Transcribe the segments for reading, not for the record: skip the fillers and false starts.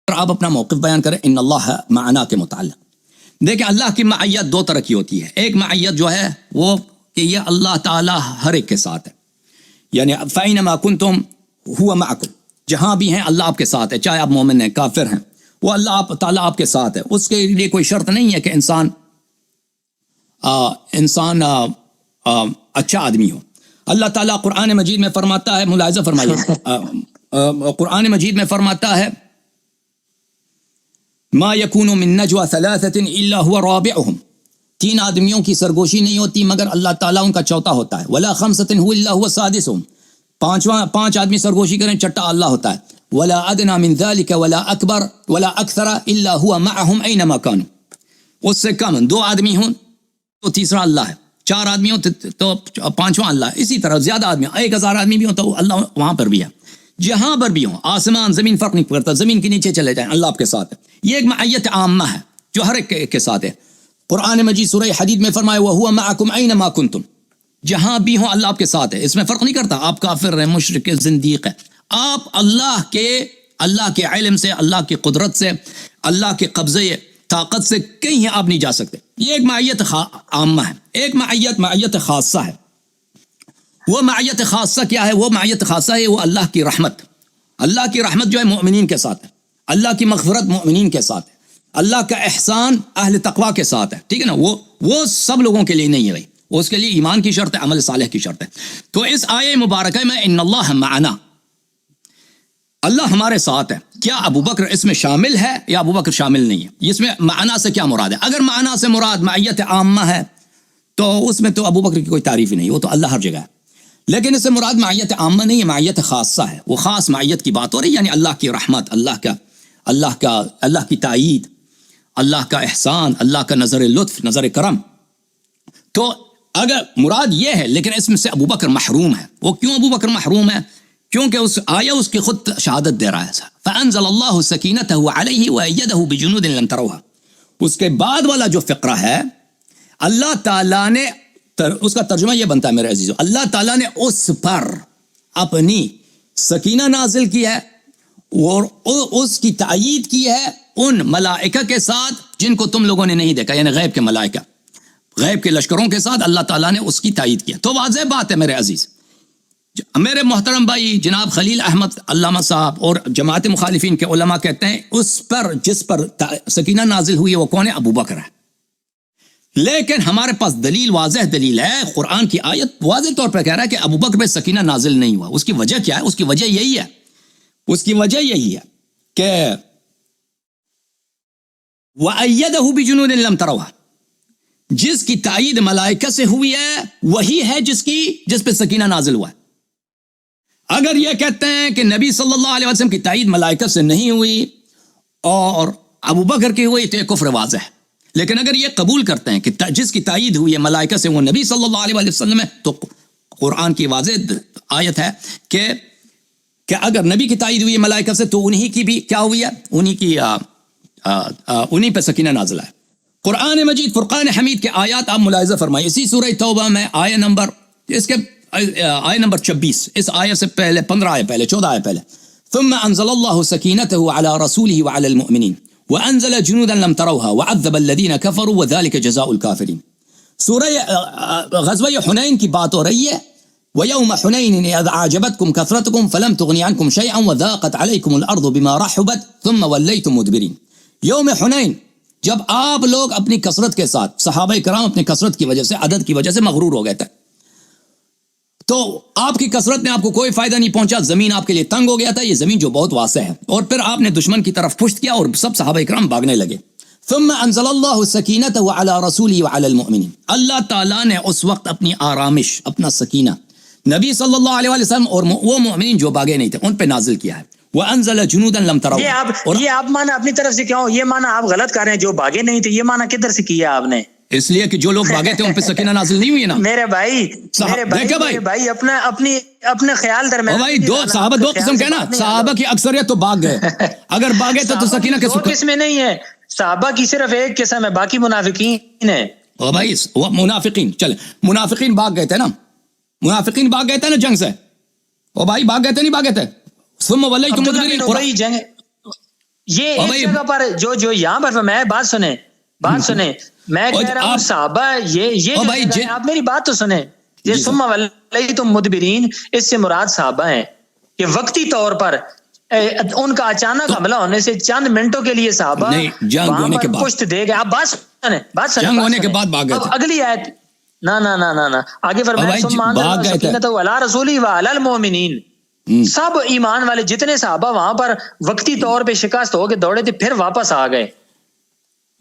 آپ اپنا موقف بیان کریں ان اللہ معنا کے متعلق. دیکھیں اللہ کی معیت دو طرح کی ہوتی ہے. ایک معیت جو ہے وہ کہ یہ اللہ تعالیٰ ہر ایک کے ساتھ ہے، یعنی فَأَيْنَمَا كُنْتُمْ هُوَ مَعَكُمْ، جہاں بھی ہیں اللہ آپ کے ساتھ ہے، چاہے آپ مومن ہیں کافر ہیں، وہ اللہ تعالیٰ آپ کے ساتھ ہے. اس کے لیے کوئی شرط نہیں ہے کہ انسان اچھا آدمی ہو. اللہ تعالیٰ قرآن مجید میں فرماتا ہے، ملاحظہ فرمائیے، قرآن مجید میں فرماتا ہے ما یکون من نجوى ثلاثة الا هو رابعهم، تین آدمیوں کی سرگوشی نہیں ہوتی مگر اللہ تعالیٰ ان کا چوتھا ہوتا ہے. ولا خمسة هو الا هو سادسهم، پانچ آدمی سرگوشی کریں چھٹا اللہ ہوتا ہے. ولا ادنى من ذلك ولا اکبر ولا اکثر الا هو معهم اينما كانوا، اس سے کم دو آدمی ہوں تو تیسرا اللہ ہے، چار آدمی ہوں تو پانچواں اللہ ہے، اسی طرح زیادہ آدمی 1000 آدمی بھی ہوں تو اللہ وہاں پر بھی ہے. جہاں پر بھی ہوں، آسمان زمین فرق نہیں کرتا، زمین کے نیچے چلے جائیں اللہ آپ کے ساتھ ہے. یہ ایک معیت عامہ ہے جو ہر ایک کے ساتھ ہے. قرآن مجید سورہ حدید میں فرمایا وَهُوَ مَعَكُمْ أَيْنَمَا كُنْتُمْ، جہاں بھی ہوں اللہ آپ کے ساتھ ہے. اس میں فرق نہیں کرتا آپ کافر ہیں، مشرک، زندیق ہیں، آپ اللہ کے علم سے، اللہ کی قدرت سے، اللہ کے قبضے طاقت سے کہیں آپ نہیں جا سکتے. یہ ایک معیت عامہ ہے. ایک معیت خاصہ ہے. وہ معیت خاصہ کیا ہے؟ وہ معیت خاصہ ہے وہ اللہ کی رحمت. اللہ کی رحمت جو ہے مؤمنین کے ساتھ ہے، اللہ کی مغفرت مؤمنین کے ساتھ ہے، اللہ کا احسان اہل تقوی کے ساتھ ہے. ٹھیک ہے نا، وہ سب لوگوں کے لیے نہیں ہے، اس کے لیے ایمان کی شرط ہے، عمل صالح کی شرط ہے. تو اس آیہ مبارکہ میں ان اللہ معنا، اللہ ہمارے ساتھ ہے. کیا ابو بکر اس میں شامل ہے یا ابو بکر شامل نہیں ہے؟ اس میں معنا سے کیا مراد ہے؟ اگر معنا سے مراد معیت عامہ ہے تو اس میں تو ابو بکر کی کوئی تعریف ہی نہیں، وہ تو اللہ ہر جگہ ہے. لیکن اس سے مراد معیت عامہ نہیں ہے، معیت خاصہ ہے. وہ خاص معیت کی بات ہو رہی ہے، یعنی اللہ کی رحمت، اللہ کی تائید، اللہ کا احسان، اللہ کا نظر لطف، نظر کرم. تو اگر مراد یہ ہے، لیکن اس میں سے ابو بکر محروم ہے. وہ کیوں ابو بکر محروم ہے؟ کیونکہ اس کی خود شہادت دے رہا ہے. فَأَنزَلَ اللَّهُ سَكِينَتَهُ عَلَيْهِ وَأَيَّدَهُ بِجُنُودٍ لَمْ تَرَوْهَا. اس کے بعد والا جو فقرہ ہے، اللہ تعالیٰ نے، اس کا ترجمہ یہ بنتا ہے میرے عزیزو، اللہ تعالیٰ نے اس پر اپنی سکینہ نازل کی ہے اور اس کی تائید کی ہے ان ملائکہ کے ساتھ جن کو تم لوگوں نے نہیں دیکھا، یعنی غیب کے ملائکہ، غیب کے لشکروں کے ساتھ اللہ تعالیٰ نے اس کی تائید کیا. تو واضح بات ہے میرے عزیز. میرے محترم بھائی جناب خلیل احمد علامہ صاحب اور جماعت مخالفین کے علماء کہتے ہیں اس پر جس پر سکینہ نازل ہوئی ہے وہ کون ہے؟ ابو بکر ہے. لیکن ہمارے پاس دلیل، واضح دلیل ہے، قرآن کی آیت واضح طور پر کہہ رہا ہے کہ ابو بکر پہ سکینہ نازل نہیں ہوا. اس کی وجہ کیا ہے؟ اس کی وجہ یہی ہے کہ وَأَيَّدَهُ بِجُنُودٍ لَمْ تَرَوْهَا، جس کی تائید ملائکہ سے ہوئی ہے وہی ہے جس پہ سکینہ نازل ہوا ہے. اگر یہ کہتے ہیں کہ نبی صلی اللہ علیہ وسلم کی تائید ملائکہ سے نہیں ہوئی اور ابو بکر کی ہوئی تو یہ کفر واضح ہے. لیکن اگر یہ قبول کرتے ہیں کہ جس کی تائید ہوئی ہے ملائکہ سے وہ نبی صلی اللہ علیہ وسلم ہے، تو قرآن کی واضح آیت ہے کہ اگر نبی کی تائید ہوئی ہے ملائکہ سے تو انہی کی بھی کیا ہوئی ہے؟ انہی پہ سکینہ نازل ہے. قرآن مجید فرقان حمید کے آیات آپ ملاحظہ فرمائیں. اسی سورہ توبہ میں آیہ نمبر 26، اس آیہ سے پہلے 15 آیہ پہلے 14 آیہ پہلے ثم انزل اللہ سکینتہ علی رسولہ وعلی المؤمنین وانزل جنودا لم تروها وعذب الذین کفروا وذلک جزاء الکافرین. سورہ غزوہ حنین کی بات ہو رہی ہے. وَيَوْمَ حُنَيْنٍ إِذْ أَعْجَبَتْكُمْ كَثْرَتُكُمْ فَلَمْ تُغْنِ عَنْكُمْ شَيْئًا وَضَاقَتْ عَلَيْكُمُ الْأَرْضُ بِمَا رَحُبَتْ ثُمَّ وَلَّيْتُمْ مُدْبِرِينَ. یوم حنین جب آپ لوگ اپنی کثرت کے ساتھ، صحابہ کرام اپنی کثرت کی وجہ سے، عدد کی وجہ سے مغرور ہو گئے تھے، تو آپ کی کثرت نے آپ کو کوئی فائدہ نہیں پہنچا، زمین آپ کے لیے تنگ ہو گیا تھا، یہ زمین جو بہت واسع ہے، اور پھر آپ نے دشمن کی طرف پشت کیا اور سب صحابہ کرام بھاگنے لگے. ثم انزل اللہ سکینتہ علی رسولہ وعلی المؤمنین. اللہ تعالیٰ نے اس وقت اپنی آرامش، اپنا سکینہ نبی صلی اللہ علیہ وسلم اور وہ مومنین جو بھاگے نہیں تھے ان پہ نازل کیا ہے. وَأَنزَلَ جُنُودًا لَمْ تَرَوْهَا. یہ آپ مانا اپنی طرف سے کیوں یہ مانا آپ غلط کر رہے ہیں؟ جو بھاگے نہیں تھے یہ مانا کدھر سے کیا آپ نے؟ اس لیے کہ جو لوگ بھاگے تھے ان پہ سکینہ نازل نہیں ہوئی نا میرے بھائی اپنے خیال درمیان. بھائی صحابہ دو قسم کے نا، صحابہ کی اکثریت تو بھاگ گئے، اگر بھاگے تو سکینہ کے دو قسمیں نہیں ہے، صحابہ کی صرف ایک قسم ہے، باقی منافقین ہے. او بھائی منافقین، چلے منافقین بھاگ گئے تھے نا، منافقین بھاگ گئے تھے نا جنگ سے. او بھائی بھاگ گئے تھے نہیں بھاگے تھے؟ ثم ولیتم مدبرین. جنگ یہ اور اس بھائی- جگہ پر جو یہاں پر میں بات سنیں میں اور کہہ رہا ہوں آپ- صحابہ یہ اور جو بھائی جگہ ہے، آپ میری بات تو سنیں، یہ جی سر۔ ثم ولیتم مدبرین، اس سے مراد صحابہ ہیں کہ وقتی طور پر ان کا اچانک حملہ ہونے سے چند منٹوں کے لیے صحابہ نہیں، جنگ وہاں ہونے پر کے بعد، پشت دے گئے. آپ بات سنیں جنگ ہونے کے بعد بھاگ گئے اب تھے. اگلی آیت نہ آگے اور فرمایا بھائی ثم انزل بھاگ اللہ گئے تھے. سکینتہ علی رسولہ وعلی المؤمنین، سب ایمان والے جتنے صحابہ وہاں پر وقتی طور پہ شکست ہو کے دوڑے تھے پھر واپس آ گئے.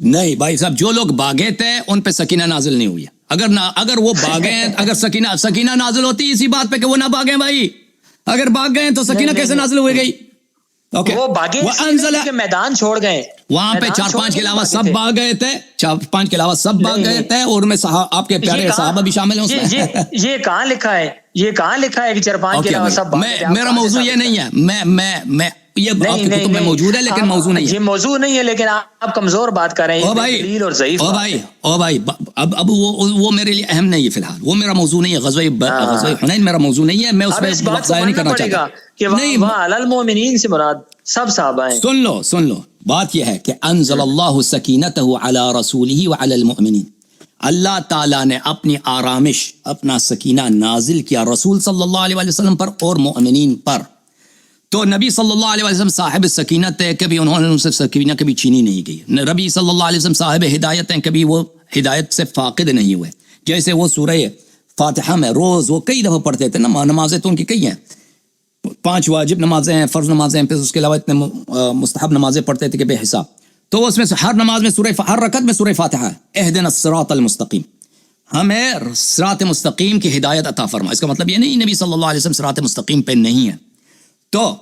نہیں بھائی صاحب، جو لوگ بھاگے تھے ان پہ سکینہ نازل نہیں ہوئی ہے. اگر وہ بھاگے ہیں، اگر سکینہ نازل ہوتی اسی بات پہ کہ وہ نہ بھاگیں بھائی. اگر بھاگ گئے تو سکینہ نہیں، کیسے نہیں. نازل ہوئے گئی؟ اوکے، وہ بھاگے وہ اس لیے انزل کہ میدان چھوڑ گئے، وہاں پہ میدان 4-5 چھوڑ کے علاوہ بھاگے سب تھے. بھاگ گئے تھے. 4-5 کے علاوہ سب بھاگ نہیں، گئے نہیں. تھے، اور ان میں آپ کے پیارے صحابہ بھی شامل ہیں اس میں. یہ کہاں لکھا ہے؟ یہ کہاں لکھا ہے کہ 4-5 کے اوکے علاوہ بھائی، سب بھاگے تھے؟ آپ میرا کہاں سے موضوع یہ ثابت نہیں ہے. میں یہ آپ کی کتب میں موجود ہے لیکن موضوع نہیں ہے. یہ موضوع نہیں ہے لیکن آپ کمزور بات کر رہے ہیں. او بھائی، دلیل اور ضعیف او بات بھائی، ہے. او بھائی، اب وہ میرے لیے اہم نہیں ہے فی الحال. وہ میرا موضوع نہیں ہے. غزوہ حنین میرا موضوع نہیں ہے. میں اس اب میں اس بات وقت کو ضائع نہیں ماننا کرنا پڑے گا چاہتا. کہ نہیں، وہاں علی المؤمنین سے مراد سب صحابہ ہیں. سن لو بات یہ ہے کہ انزل اللہ سکینتہ علی رسولہ وعلی المؤمنین. اللہ تعالیٰ نے اپنی آرامش، اپنا سکینہ نازل کیا رسول صلی اللہ علیہ وسلم پر اور مؤمنین پر. تو نبی صلی اللہ علیہ وسلم صاحب سکینت ہے، کبھی انہوں نے ان سے سکینہ کبھی چھینی نہیں گئی. نبی صلی اللہ علیہ وسلم صاحب ہدایت ہیں، کبھی وہ ہدایت سے فاقد نہیں ہوئے. جیسے وہ سورہ فاتحہ میں روز وہ کئی دفعہ پڑھتے تھے نا. نمازیں تو ان کی کئی ہیں، 5 واجب نمازیں ہیں، فرض نمازیں ہیں، پھر اس کے علاوہ اتنے مستحب نمازیں پڑھتے تھے کہ بے حساب. تو اس میں سے ہر نماز میں ہر رکعت میں سورہ فاتحہ ہے، اہدنا الصراط المستقیم، ہمیں صراط مستقیم کی ہدایت عطا فرما. اس کا مطلب یہ نہیں نبی صلی اللہ علیہ وسلم صراط مستقیم پہ نہیں ہے. تو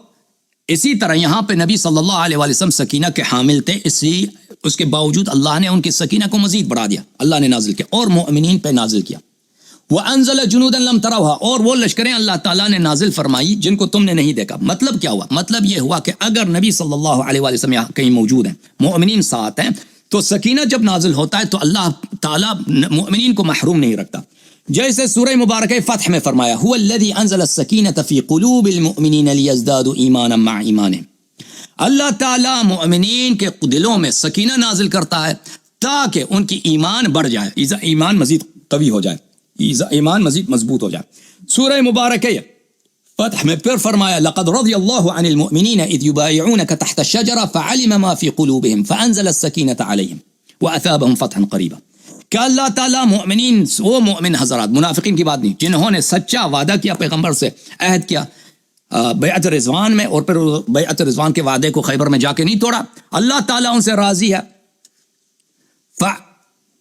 اسی طرح یہاں پہ نبی صلی اللہ علیہ وسلم سکینہ کے حامل تھے، اس کے باوجود اللہ نے ان کی سکینہ کو مزید بڑھا دیا. اللہ نے نازل کیا اور مؤمنین پہ نازل کیا. وَأَنزَلَ جُنُودًا لَمْ تَرَوْهَا، اور وہ لشکریں اللہ تعالیٰ نے نازل فرمائی جن کو تم نے نہیں دیکھا. مطلب کیا ہوا؟ مطلب یہ ہوا کہ اگر نبی صلی اللہ علیہ وسلم یہاں کہیں موجود ہیں، مؤمنین ساتھ ہیں، تو سکینہ جب نازل ہوتا ہے تو اللہ تعالیٰ مؤمنین کو محروم نہیں رکھتا. جیسے سورہ مبارکہ فتح میں فرمایا هو الذي انزل السکینة فی قلوب المؤمنین لیزدادوا ایمانا مع ایمانهم. اللہ تعالیٰ مؤمنین کے دلوں میں سکینہ نازل کرتا ہے تاکہ ان کی ایمان بڑھ جائے، ایمان مزید قوی ہو جائے، ایمان مزید مضبوط ہو جائے. سورہ مبارکہ فتح میں پھر فرمایا لقد رضی اللہ عن المؤمنین اذ یبایعونک تحت الشجرہ فعلم ما فی قلوبهم فانزل السکینة علیہم واثابهم فتحا قریبا. کہ اللہ تعالیٰ مؤمنین، وہ مؤمن حضرات، منافقین کی بات نہیں، جنہوں نے سچا وعدہ کیا پیغمبر سے، عہد کیا بیعت رضوان میں، اور پھر بیعت رضوان کے وعدے کو خیبر میں جا کے نہیں توڑا، اللہ تعالیٰ ان سے راضی ہے.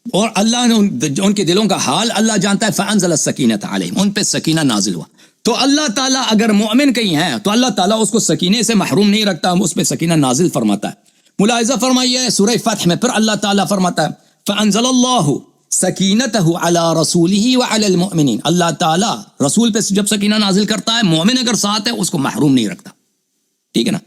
اور اللہ نے ان کے دلوں کا حال اللہ جانتا ہے. فانزل السکینۃ علیہم، ان پہ سکینہ نازل ہوا. تو اللہ تعالیٰ اگر مؤمن کہیں ہیں تو اللہ تعالیٰ اس کو سکینے سے محروم نہیں رکھتا، اس پہ سکینہ نازل فرماتا ہے. ملاحظہ فرمائیے سورہ فتح میں پھر اللہ تعالیٰ فرماتا ہے فانزل اللہ سکینتہ علی رسولہ وعلی المؤمنین. اللہ تعالیٰ رسول پہ جب سکینہ نازل کرتا ہے، مومن اگر ساتھ ہے اس کو محروم نہیں رکھتا. ٹھیک ہے نا؟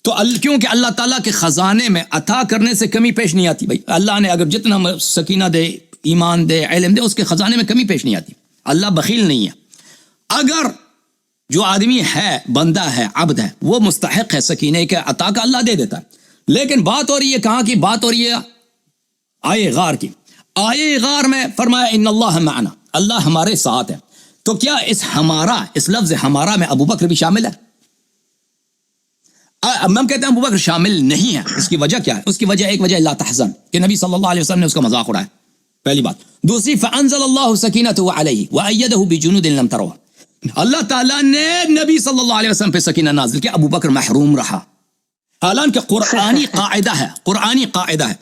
تو کیونکہ اللہ تعالیٰ کے خزانے میں عطا کرنے سے کمی پیش نہیں آتی. بھائی اللہ نے اگر جتنا سکینہ دے، ایمان دے، علم دے، اس کے خزانے میں کمی پیش نہیں آتی. اللہ بخیل نہیں ہے. اگر جو آدمی ہے، بندہ ہے، عبد ہے، وہ مستحق ہے سکینے کے عطا کا، اللہ دے دیتا ہے. لیکن بات ہو رہی ہے کہاں کی؟ بات ہو رہی ہے آئے غار کی. آئے غار میں فرمایا ان اللہ معنا، اللہ ہمارے ساتھ ہے. تو کیا اس لفظ ہمارا میں ابو بکر بھی شامل ہے؟ ہم کہتے ہیں ابو بکر شامل نہیں ہے. اس کی وجہ کیا ہے؟ اس کی وجہ ایک وجہ لا تحزن، کہ نبی صلی اللہ علیہ وسلم نے اس کا مذاق اڑایا، پہلی بات. دوسری فانزل اللہ سکینتہ علیہ وایدہ بجنود لم تروها. اللہ تعالیٰ نے نبی صلی اللہ علیہ وسلم پہ سکینہ نازل کیا، ابو بکر محروم رہا. حالانکہ قرآنی قاعدہ ہے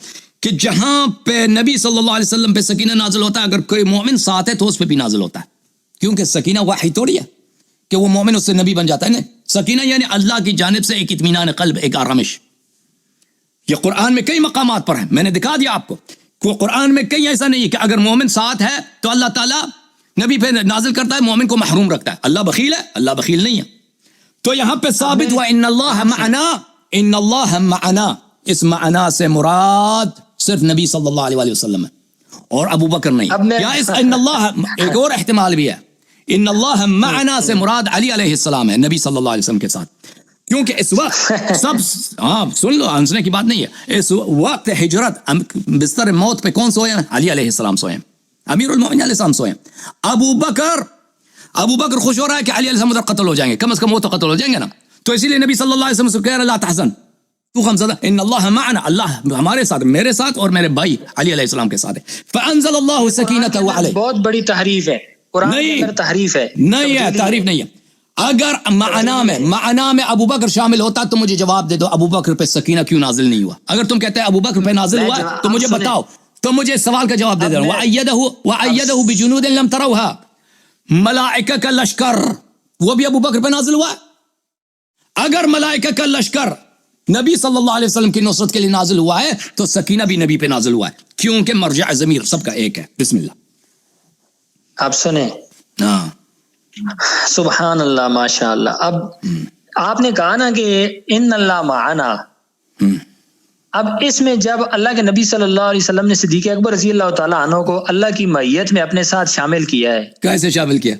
کہ جہاں پہ نبی صلی اللہ علیہ وسلم پہ سکینہ نازل ہوتا ہے، اگر کوئی مومن ساتھ ہے تو اس پہ بھی نازل ہوتا ہے. کیونکہ سکینہ وحی توڑی ہے کہ وہ مومن اس سے نبی بن جاتا ہے. نہیں، سکینہ یعنی اللہ کی جانب سے ایک اطمینان قلب، ایک آرامش. یہ قرآن میں کئی مقامات پر ہیں، میں نے دکھا دیا آپ کو کہ قرآن میں کئی ایسا نہیں ہے کہ اگر مومن ساتھ ہے تو اللہ تعالیٰ نبی پہ نازل کرتا ہے، مومن کو محروم رکھتا ہے. اللہ بخیل ہے؟ اللہ بخیل نہیں ہے. تو یہاں پہ ثابت ہوا ان اللہ معنا، ان اللہ معنا، اس معنا سے مراد صرف نبی صلی اللہ علیہ وسلم ہے اور ابو بکر نہیں. یا اس ان اللہ، ایک اور احتمال بھی ہے، ان اللہ معنا سے مراد علی علیہ السلام ہے، نبی صلی اللہ علیہ وسلم کے ساتھ. کیونکہ اس وقت سب ہاں سن لو ہنسنے کی بات نہیں ہے. اس وقت ہجرت بستر موت پہ کون سوئے ہیں؟ علی علیہ السلام سوئے ہیں, امیر المومنین علیہ السلام سوئے ہیں. ابو بکر خوش ہو رہا ہے کہ علی علیہ السلام ادھر قتل ہو جائیں گے, کم از کم وہ تو قتل ہو جائیں گے نا. تو اسی لیے نبی صلی اللہ علیہ وسلم سے کہہ رہا لا تحزن تو غمزدہ ان اللہ معنا, اللہ ہمارے ساتھ, میرے ساتھ اور میرے بھائی علی علیہ السلام کے ساتھ ہے. فانزل اللہ سکینتہ علیہ. بہت بڑی تحریف ہے قرآن کے اندر, تحریف ہے, نہیں ہے, تعریف نہیں ہے. اگر معنا میں ابو بکر شامل ہوتا تو مجھے جواب دے دو ابو بکر پہ سکینہ کیوں نازل نہیں ہوا. اگر تم کہتے ہیں ابو بکر پہ نازل ہوا تو مجھے بتاؤ, تو مجھے اس سوال کا جواب دے دو. وَأَيَّدَهُ بِجُنُودٍ لَمْ تَرَوْهَا, ملائکہ کا لشکر وہ بھی ابو بکر پہ نازل ہوا. اگر ملائکہ کا لشکر نبی صلی اللہ علیہ وسلم کی نصرت کے لیے نازل ہوا ہے تو سکینہ بھی نبی پہ نازل ہوا ہے, کیونکہ مرجع ضمیر سب کا ایک ہے. بسم اللہ. آپ سنیں. ہاں سبحان اللہ, ماشاء اللہ. اب آپ نے کہا نا کہ ان اللہ معنا, اب اس میں جب اللہ کے نبی صلی اللہ علیہ وسلم نے صدیق اکبر رضی اللہ تعالیٰ عنہ کو اللہ کی معیت میں اپنے ساتھ شامل کیا ہے. کیسے شامل کیا؟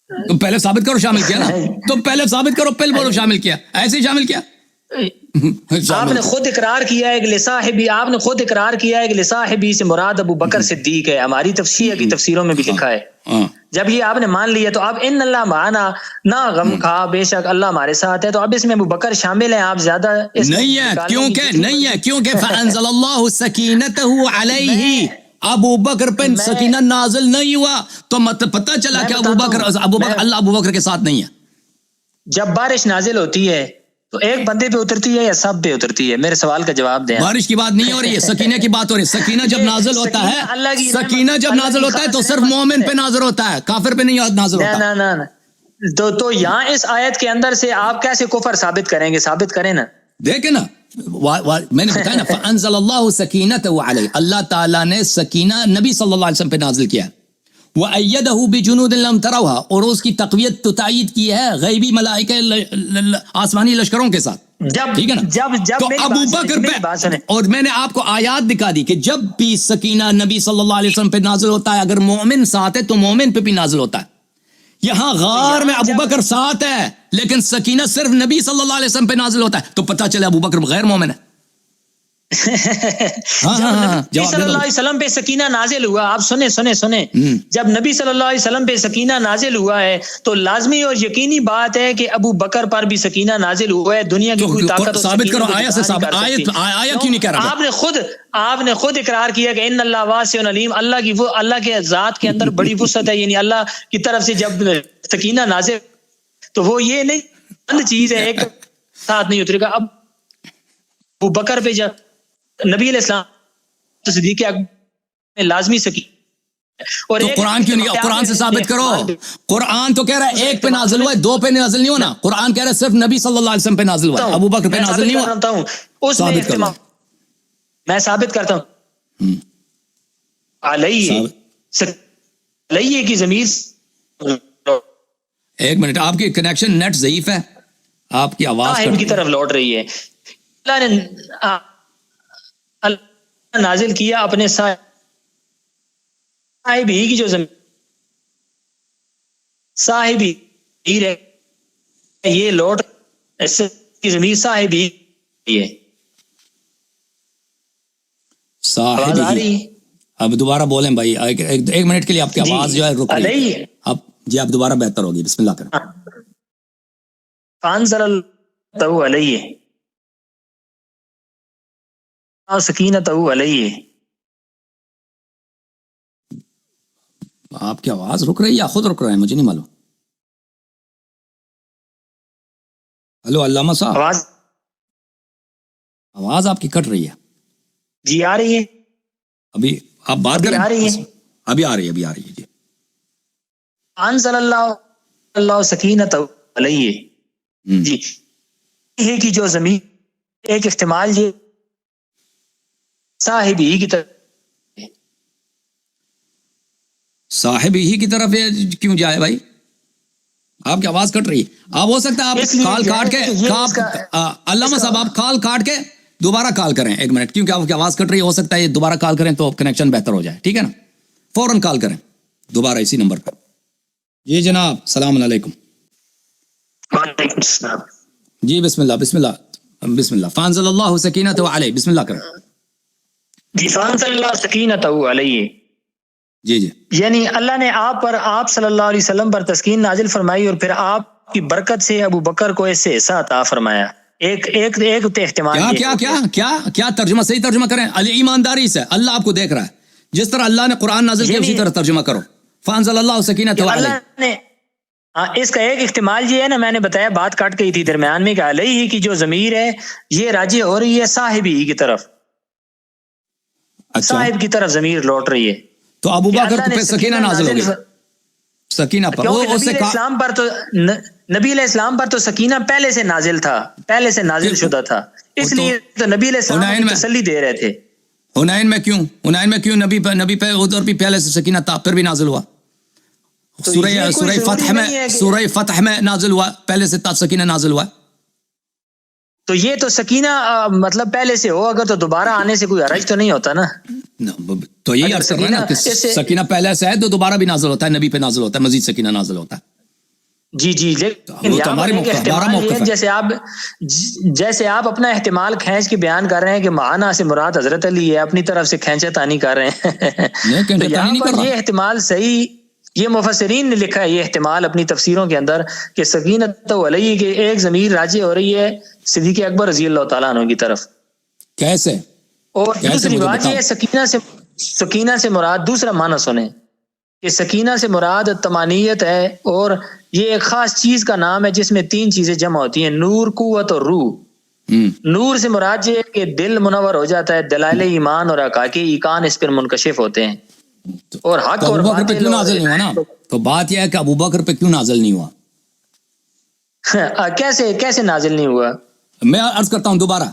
تم پہلے ثابت کرو شامل کیا نا, تم پہلے ثابت کرو, پہلے بولو شامل کیا. ایسے ہی شامل کیا. آپ نے خود اقرار کیا ہے کہ لصاحبی, آپ نے خود اقرار کیا ہے کہ لصاحبی سے مراد ابو بکر صدیق ہے. ہماری تفسیر کی تفسیروں میں بھی لکھا ہے. جب یہ آپ نے مان لیا تو اب ان اللہ معنا, نہ غم کھا, بے شک اللہ ہمارے ساتھ ہے. تو اب اس میں ابو بکر شامل ہیں, آپ زیادہ نہیں ہے, کیونکہ فانزل اللہ سکینتہ علیہ, ابو بکر پہ سکینہ نازل نہیں ہوا تو مطلب پتہ چلا کہ ابو بکر اللہ ابو بکر کے ساتھ نہیں ہے. جب بارش نازل ہوتی ہے تو ایک بندے پہ اترتی ہے یا سب پہ اترتی ہے؟ میرے سوال کا جواب دیں. بارش کی بات نہیں ہو رہی ہے, سکینہ کی بات ہو رہی ہے. سکینہ جب نازل ہوتا ہے, سکینہ جب نازل ہوتا ہے تو صرف مومن پہ نازل ہوتا ہے, کافر پہ نہیں نازل ہوتا. نہ تو یہاں اس آیت کے اندر سے آپ کیسے کفر ثابت کریں گے؟ ثابت کریں نا. دیکھیں نا, میں نے بتایا نا فانزل اللہ سکینتہ علیہ, اللہ تعالیٰ نے سکینہ نبی صلی اللہ علیہ وسلم پہ نازل کیا. وَأَيَّدَهُ بِجُنُودٍ لَمْ تَرَوْهَا, اور اس کی تقویت تو تائید کی ہے غیبی ملائکہ آسمانی لشکروں کے ساتھ. ٹھیک ہے نا. جب تو ابو بکر پہ, اور میں نے آپ کو آیات دکھا دی کہ جب بھی سکینہ نبی صلی اللہ علیہ وسلم پہ نازل ہوتا ہے, اگر مومن ساتھ ہے تو مومن پہ بھی نازل ہوتا ہے. یہاں غار میں ابو بکر ساتھ ہے لیکن سکینہ صرف نبی صلی اللہ علیہ وسلم پہ نازل ہوتا ہے, تو پتہ چلے ابو بکر غیر مومن ہے. نبی صلی اللہ علیہ وسلم پہ سکینہ نازل ہوا, آپ سنیں, جب نبی صلی اللہ علیہ وسلم پہ سکینہ نازل ہوا ہے تو لازمی اور یقینی بات ہے کہ ابو بکر پر بھی سکینہ نازل ہوا ہے. دنیا کی کوئی طاقت ثابت کرو, آیا سے ثابت, آیا کیوں نہیں کہہ رہا؟ آپ نے خود اقرار کیا کہ ان اللہ واسع علیم, اللہ کے ذات کے اندر بڑی وسعت ہے. یعنی اللہ کی طرف سے جب سکینہ نازل تو وہ یہ نہیں بند چیز ہے, ایک ساتھ نہیں اترے گا. اب ابو بکر پہ جب نبی علیہ السلام تو صدیق اکبر لازمی سکی. اور تو قرآن کیوں نہیں, قرآن سے ثابت کرو. قرآن تو کہہ رہا ہے ایک پہ نازل ہوا ہے, دو پہ نازل نہیں ہونا. قرآن کہہ رہا ہے صرف نبی صلی اللہ علیہ وسلم پہ نازل ہوا ہے, ابو بکر پہ نازل نہیں ہوا. ثابت کرو. میں ثابت کرتا ہوں. علیہ کی ضمیر, ایک منٹ, آپ کی کنیکشن نیٹ ضعیف ہے, آپ کی آواز کی طرف لوٹ رہی ہے. اللہ نے نازل کیا اپنے صاحب ہی کی جو زمین, صاحب ہی رہے یہ لوٹ کی زمین صاحب ہی ہے. صاحب ہی. اب دوبارہ بولیں بھائی, ایک منٹ کے لیے آپ کی آواز جو ہے رک رہی ہے. اب جی آپ دوبارہ بہتر ہوگی, بسم اللہ کریں. فانزل اللہ علیہ سکینتہ علیہ. آپ کی آواز رک رہی ہے یا خود رک رہے ہیں, مجھے نہیں معلوم. ہلو علامہ صاحب, آواز آپ کی کٹ رہی ہے. جی آ رہی ہے, ابھی آپ بات کریں. آ رہی ہے, ابھی آ رہی ہے جی. انزل اللہ سکینتہ علیہ, جی یہ کی جو زمین, ایک احتمال یہ صاحب ہی کی طرف, صاحب ہی کی طرف کیوں جائے بھائی؟ آپ کی آواز کٹ رہی ہے. آپ ہو سکتا ہے آپ کال کاٹ کے, علامہ صاحب آپ کال کاٹ کے دوبارہ کال کریں ایک منٹ, کیونکہ آپ کی آواز کٹ رہی ہے. ہو سکتا ہے یہ دوبارہ کال کریں تو کنیکشن بہتر ہو جائے. ٹھیک ہے نا, فوراً کال کریں دوبارہ اسی نمبر پر. جی جناب, السلام علیکم. وعلیکم السلام. جی بسم اللہ بسم اللہ بسم اللہ فانزل اللہ سکینت علیہ بسم اللہ کریں جی فانزل اللہ سکینت علیہ جی جی یعنی اللہ نے آپ صلی اللہ علیہ وسلم پر تسکین نازل فرمائی اور پھر آپ کی برکت سے ابو بکر کو اس سے حصہ عطا فرمایا. ایک احتمال کیا ترجمہ صحیح ترجمہ کریں علی ایمانداری سے اللہ آپ کو دیکھ رہا ہے جس طرح اللہ نے قرآن نازل کیا اسی طرح ترجمہ کرو فانزل اللہ سکینت علیہ. اس کا ایک احتمال یہ ہے نا میں نے بتایا بات کٹ گئی تھی درمیان میں کہ علیہ کی جو ضمیر ہے یہ راجع ہو رہی ہے صاحب ہی کی طرف صاحب کی طرف ضمیر لوٹ رہی ہے تو ابو بکر پہ سکینہ نازل ہو گئی سکینہ پر نبی علیہ السلام پر تو سکینہ پہلے سے نازل تھا پہلے سے نازل شدہ تھا اس لیے تو نبی علیہ السلام کو تسلی دے رہے تھے. حنین میں کیوں نبی پہ ادھر بھی پہلے سے سکینہ تھا پھر بھی نازل ہوا سورہ فتح میں نازل ہوا پہلے سے سکینہ نازل ہوا تو یہ تو سکینہ مطلب پہلے سے ہو اگر تو دوبارہ آنے سے کوئی حرج تو نہیں ہوتا نا تو یہی عرض کر رہا ہے نا کہ سکینہ پہلے سے ہے تو دوبارہ بھی نازل ہوتا ہے نبی پہ نازل ہوتا ہے مزید سکینہ نازل ہوتا ہے. جی لیکن جیسے آپ اپنا احتمال کھینچ کے بیان کر رہے ہیں کہ معنی سے مراد حضرت علی ہے اپنی طرف سے کھینچا تانی کر رہے ہیں تو یہاں پر یہ احتمال صحیح یہ مفسرین نے لکھا ہے یہ احتمال اپنی تفسیروں کے اندر کہ سکینت علیہ کے ایک ضمیر راجع ہو رہی ہے صدیق اکبر رضی اللہ تعالیٰ عنہ کی طرف. کیسے؟ اور دوسری بات یہ سکینہ سے مراد دوسرا معنی سنیں کہ سکینہ سے مراد طمانینت ہے اور یہ ایک خاص چیز کا نام ہے جس میں 3 چیزیں جمع ہوتی ہیں نور قوت اور روح. نور سے مراد یہ کہ دل منور ہو جاتا ہے دلائل ایمان اور حقائق ایقان اس پر منکشف ہوتے ہیں اور حق اور ابو بکر پہ کیوں نازل نہیں ہوا نا تو بات یہ ہے کہ ابو بکر پہ کیوں نازل نہیں ہوا کیسے نازل نہیں ہوا میں عرض کرتا ہوں دوبارہ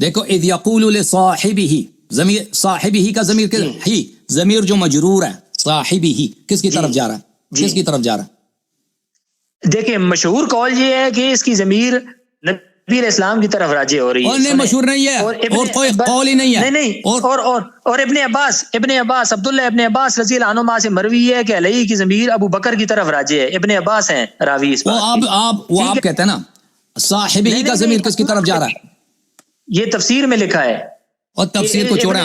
دیکھو اذ یقول لصاحبہ ضمیر صاحبہ کا ضمیر ہی ضمیر جو مجرور ہے صاحبہ کس کی طرف جا رہا ہے کس کی طرف جا رہا ہے دیکھیں مشہور قول یہ ہے کہ اس کی ضمیر نبی علیہ السلام کی طرف راجع ہو رہی ہے اور نہیں مشہور نہیں ہے اور کوئی قول ہی نہیں ہے نہیں اور ابن عباس عبداللہ ابن عباس رضی اللہ عنہما سے مروی ہے کہ علیہ کی ضمیر ابو بکر کی طرف راجع ہے ابن عباس ہیں راوی اس بات وہ آپ کہتے ہیں نا صاحب ہی کا ضمیر کس کی طرف جا رہا ہے یہ تفسیر میں لکھا ہے اور تفسیر کو چھوڑیں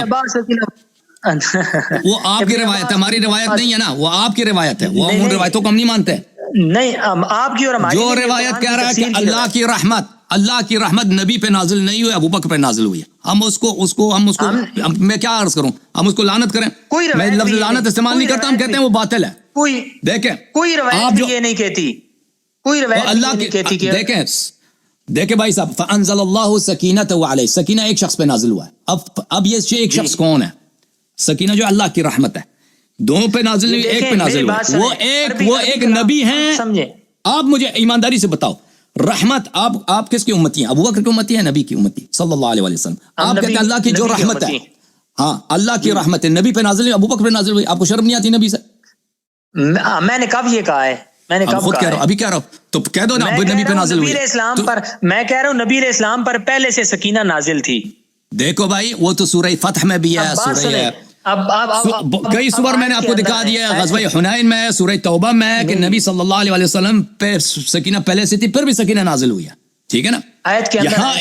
وہ آپ کی روایت ہے ہماری روایت نہیں ہے نا وہ آپ کی روایت ہے وہ ہم ان روایتوں کو ہم نہیں مانتے نہیں آپ کی اور ہماری جو روایت کہہ رہا ہے کہ اللہ کی رحمت نبی پہ نازل نہیں ہوئی ابو بکر پہ نازل ہوئی ہے ہم اس کو میں کیا عرض کروں ہم اس کو لعنت کریں میں لفظ لعنت استعمال نہیں کرتا ہم کہتے ہیں وہ باطل ہے دیکھیں کوئی روایت یہ نہیں کہتی کوئی روایت اللہ کی دیکھیں بھائی صاحب فانزل اللہ سکینت علیہ سکینہ ایک شخص پہ نازل ہوا ہے اب یہ ایک شخص کون ہے سکینہ جو اللہ کی رحمت ہے دونوں پہ نازل نہیں ایک پہ نازل ہوا وہ ایک نبی ہیں آپ مجھے ایمانداری سے بتاؤ رحمت آپ کس کی امتی ہیں ابو بکر کی امتی ہے نبی کی امتی صلی اللہ علیہ وسلم آپ کہتے ہیں اللہ کی جو رحمت ہے ہاں اللہ کی رحمت ہے نبی پہ نازل ابو بکر پہ نازل ہوئی آپ کو شرم نہیں آتی نبی سے میں نے کب یہ کہا ہے میں نے کب کہا ہے ابھی کہہ رہا ہوں تو کہہ دو نا نبی پہ نازل ہوئی میں کہہ رہا ہوں نبی علیہ السلام پر پہلے سے سکینہ نازل تھی دیکھو بھائی وہ تو سورہ فتح میں بھی ہے سورہ کئی سور میں نے آپ کو دکھا دیا ہے غزوہ حنین میں سورہ توبہ میں کہ نبی صلی اللہ علیہ وسلم پہ سکینہ پہلے سے تھی پھر بھی سکینہ نازل ہوئی ہے ٹھیک ہے نا یہاں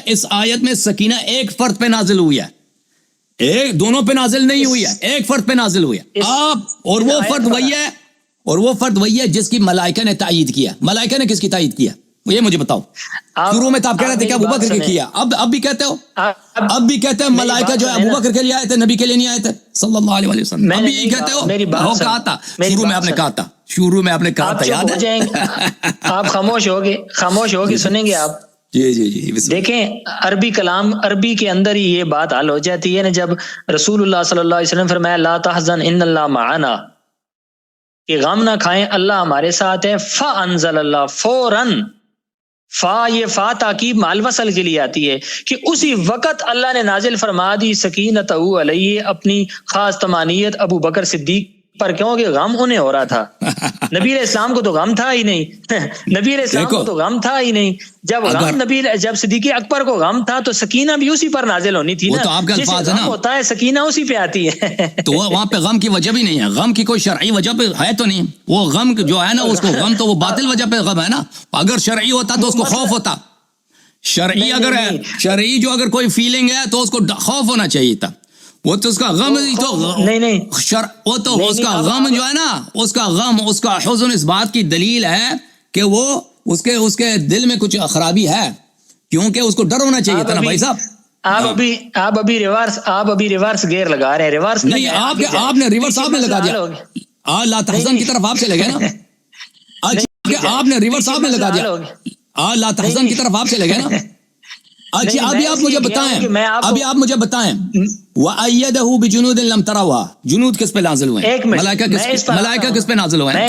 اس آیت میں سکینہ ایک فرد پہ نازل ہوئی ہے ایک دونوں پہ نازل نہیں ہوئی ہے ایک فرد پہ نازل ہوئی ہے آپ اور وہ فرد وہی ہے جس کی ملائکہ نے تائید کیا ملائکہ نے کس کی تائید کیا یہ مجھے بتاؤ شروع میں تو آپ کہہ رہے تھے کہ ابو بکر کے کیا اب بھی کہتے ہو اب بھی کہتے ہیں ملائکہ جو ہے ابو بکر کے لیے آئے تھے نبی کے لیے نہیں آئے تھے صلی اللہ علیہ وسلم اب بھی یہی کہتے ہو کہا تھا شروع میں آپ نے کہا تھا یاد ہے آپ خاموش ہوگے سنیں گے آپ جی دیکھیں عربی کے اندر ہی یہ بات حل ہو جاتی ہے نا جب رسول اللہ صلی اللہ علیہ وسلم فرمایا لا تحزن ان اللہ معنا کہ غم نہ کھائیں اللہ ہمارے ساتھ ہے فانزل اللہ فوراً یہ فا تاکیب مال وصل کے لیے آتی ہے کہ اسی وقت اللہ نے نازل فرما دی سکینت علیہ اپنی خاص طمانینت ابو بکر صدیق پر کیوں کہ غم انہیں ہو رہا تھا. نبی علیہ السلام کو تو غم تھا ہی نہیں. نبی علیہ السلام کو تو غم تھا ہی نہیں. جب صدیق اکبر کو غم تھا تو سکینہ بھی اسی پر نازل ہونی تھی نا. تو آپ کے الفاظ ہے نا, ہوتا ہے سکینہ اسی پہ آتی ہے. تو وہاں پہ غم کی وجہ بھی نہیں ہے. غم کی کوئی شرعی وجہ پہ ہے تو نہیں. وہ غم جو ہے نا اس کو غم تو وہ باطل وجہ پہ غم ہے نا. اگر شرعی ہوتا تو اس کو خوف ہوتا. شرعی اگر ہے, شرعی جو اگر کوئی فیلنگ ہے تو اس کو خوف ہونا چاہیے تھا. وہ تو اس کا غم تو وہ تو اس کا غم جو ہے نا, اس کا غم, اس کا حزن اس بات کی دلیل ہے کہ وہ اس کے دل میں کچھ خرابی ہے, کیونکہ اس کو ڈر ہونا چاہیے تھا نا بھائی صاحب. آپ ابھی ریورس گیئر لگا رہے ہیں. ریورس نہیں, آپ نے ریورس آپ نے لگا دیا. لا تحزن کی طرف آپ چلے گئے نا. آپ نے ریورس آپ نے لگا دیا. لا تحزن کی طرف آپ چلے گئے نا. اچھا ابھی آپ مجھے بتائیں وَأَيَّدَهُ بِجُنُودٍ لَمْ تَرَوْهَا, جنود کس پہ نازل ہوئے ہیں؟ ملائکہ کس پہ نازل ہوئے ہیں؟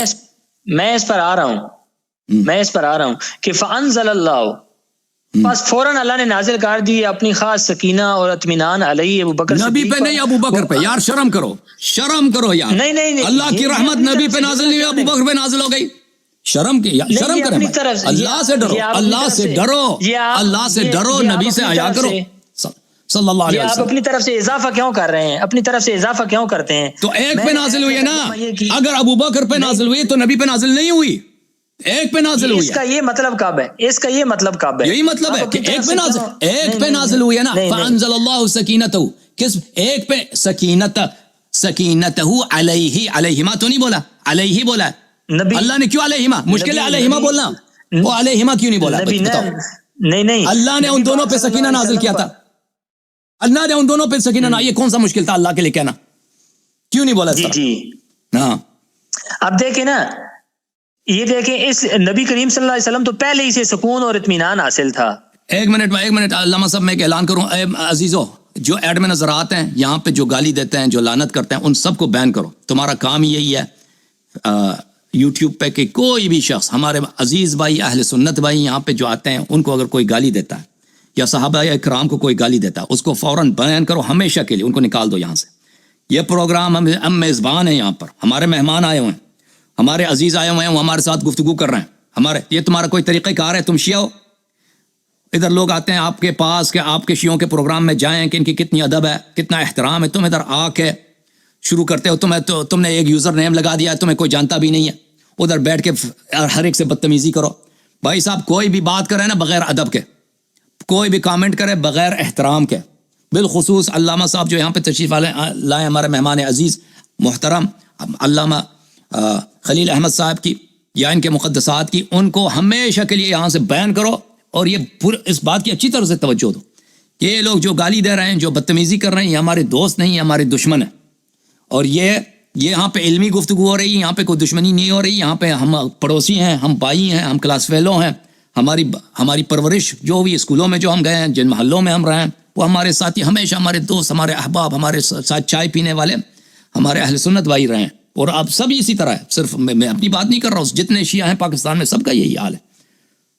میں اس پر آ رہا ہوں کہ فَأَنزَلَ اللَّهُ, بس فوراً اللہ نے نازل کر دی اپنی خاص سکینہ اور اطمینان علیہ ابو بکر نبی پہ نہیں, ابو بکر پہ. یار شرم کرو یار. نہیں, اللہ کی رحمت نبی پہ نازل نہیں ہوئی, ابو بکر پہ نازل ہو گئی. شرم کریں, اللہ سے ڈرو, اللہ سے ڈرو, نبی سے حیا کرو صلی اللہ علیہ وسلم. آپ اپنی طرف سے اضافہ کیوں کر رہے ہیں؟ اپنی طرف سے اضافہ کیوں کرتے ہیں؟ تو ایک پہ نازل ہوئی ہے نا. اگر ابو بکر پہ نازل ہوئی تو نبی پہ نازل نہیں ہوئی, ایک پہ نازل ہوئی. اس کا یہ مطلب کب ہے؟ یہی مطلب ہے کہ ایک پہ نازل ہوئی ہے نا. فانزل اللہ سکینتہ, کس ایک پہ سکینتہ علیہما تو نہیں بولا, علیہ بولا. اللہ نے کیوں علیہما, مشکل ہے علیہما بولنا, وہ علیہما کیوں نہیں بولا؟ نہیں, اللہ نے ان دونوں پہ سکینہ نازل کیا تھا. اللہ نے ان دونوں پہ سکینہ, یہ کون سا مشکل تھا اللہ کے لیے کہنا؟ کیوں نہیں بولا؟ جی ہاں. اب دیکھیں نا, یہ دیکھیں اس نبی کریم صلی اللہ علیہ وسلم تو پہلے ہی سے سکون اور اطمینان حاصل تھا. ایک منٹ علامہ صاحب, میں ایک اعلان کروں. عزیزو, جو ایڈ میں نظرات ہیں یہاں پہ, جو گالی دیتے ہیں, جو لعنت کرتے ہیں, ان سب کو بین کرو. تمہارا کام یہی ہے یوٹیوب پہ کہ کوئی بھی شخص, ہمارے عزیز بھائی اہل سنت بھائی یہاں پہ جو آتے ہیں, ان کو اگر کوئی گالی دیتا ہے یا صحابہ اکرام کو کوئی گالی دیتا ہے, اس کو فوراً بیان کرو ہمیشہ کے لیے, ان کو نکال دو یہاں سے. یہ پروگرام ہم میزبان ہیں, یہاں پر ہمارے مہمان آئے ہوئے ہیں, ہمارے عزیز آئے ہوئے ہیں, وہ ہمارے ساتھ گفتگو کر رہے ہیں. یہ تمہارا کوئی طریقہ کار ہے؟ تم شیعہ ہو, ادھر لوگ آتے ہیں آپ کے پاس کہ آپ کے شیعوں کے پروگرام میں جائیں کہ ان کی کتنی ادب ہے, کتنا احترام ہے. تم ادھر آ کے شروع کرتے ہو, تم نے ایک یوزر نیم لگا دیا ہے, تمہیں کوئی جانتا بھی نہیں ہے, ادھر بیٹھ کے ہر ایک سے بدتمیزی کرو. بھائی صاحب, کوئی بھی بات کرے نا بغیر ادب کے, کوئی بھی کامنٹ کرے بغیر احترام کے, بالخصوص علامہ صاحب جو یہاں پہ تشریف لائے, ہمارے مہمان عزیز محترم علامہ خلیل احمد صاحب کی یا ان کے مقدسات کی, ان کو ہمیشہ کے لیے یہاں سے بیان کرو. اور یہ اس بات کی اچھی طرح سے توجہ دو کہ یہ لوگ جو گالی دے رہے ہیں, جو بدتمیزی کر رہے ہیں, یہ ہمارے دوست نہیں, یہ ہمارے دشمن ہیں. اور یہ یہاں پہ علمی گفتگو ہو رہی ہے, یہاں پہ کوئی دشمنی نہیں ہو رہی. یہاں پہ ہم پڑوسی ہیں, ہم بھائی ہیں, ہم کلاس فیلو ہیں. ہماری پرورش جو بھی اسکولوں میں جو ہم گئے ہیں, جن محلوں میں ہم رہے ہیں, وہ ہمارے ساتھی ہمیشہ ہمارے دوست, ہمارے احباب, ہمارے ساتھ چائے پینے والے ہمارے اہل سنت بھائی رہے ہیں. اور اب سب اسی طرح ہے, صرف میں اپنی بات نہیں کر رہا ہوں, جتنے شیعہ ہیں پاکستان میں سب کا یہی حال ہے.